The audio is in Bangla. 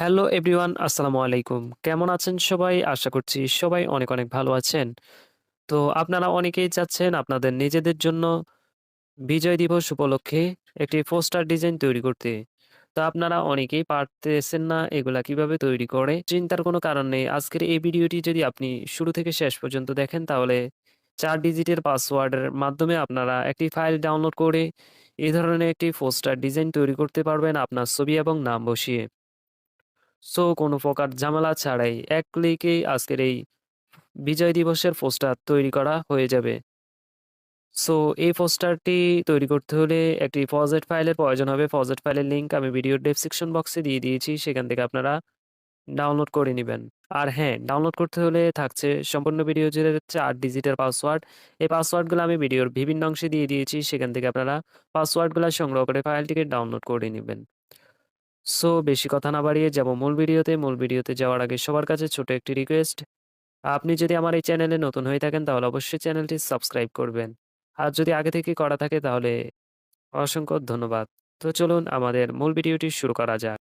হ্যালো এভরিওয়ান, আসসালামু আলাইকুম। কেমন আছেন সবাই? আশা করছি সবাই অনেক অনেক ভালো আছেন। তো আপনারা অনেকেই চাচ্ছেন আপনাদের নিজেদের জন্য বিজয় দিবস উপলক্ষে একটি পোস্টার ডিজাইন তৈরি করতে। তো আপনারা অনেকেই পারতেছেন না এগুলা কিভাবে তৈরি করে। চিন্তার কোনো কারণ নেই। আজকের এই ভিডিওটি যদি আপনি শুরু থেকে শেষ পর্যন্ত দেখেন তাহলে ৪ ডিজিটের পাসওয়ার্ডের মাধ্যমে আপনারা একটি ফাইল ডাউনলোড করে এই ধরনের একটি পোস্টার ডিজাইন তৈরি করতে পারবেন আপনার ছবি এবং নাম বসিয়ে। কোনো প্রকার ঝামেলা ছাড়াই এক ক্লিকেই আজকের এই বিজয় দিবসের পোস্টার তৈরি করা হয়ে যাবে। সো এই পোস্টারটি তৈরি করতে হলে একটি প্রজেক্ট ফাইলের প্রয়োজন হবে। প্রজেক্ট ফাইলের লিঙ্ক আমি ভিডিওর ডেসক্রিপশন বক্সে দিয়ে দিয়েছি। সেখান থেকে আপনারা ডাউনলোড করে নিবেন। আর হ্যাঁ, ডাউনলোড করতে হলে থাকছে সম্পূর্ণ ভিডিও জুড়ে ৪ ডিজিটের পাসওয়ার্ড। এই পাসওয়ার্ডগুলো আমি ভিডিওর বিভিন্ন অংশে দিয়ে দিয়েছি। সেখান থেকে আপনারা পাসওয়ার্ডগুলো সংগ্রহ করে ফাইলটিকে ডাউনলোড করে নিবেন। বেশি কথা না বাড়িয়ে যাব মূল ভিডিওতে। মূল ভিডিওতে যাওয়ার আগে সবার কাছে ছোট একটি রিকোয়েস্ট, আপনি যদি আমার এই চ্যানেলে নতুন হয়ে থাকেন তাহলে অবশ্যই চ্যানেলটি সাবস্ক্রাইব করবেন। আর যদি আগে থেকে করা থাকে তাহলে অসংখ্য ধন্যবাদ। তো চলুন আমাদের মূল ভিডিওটি শুরু করা যাক।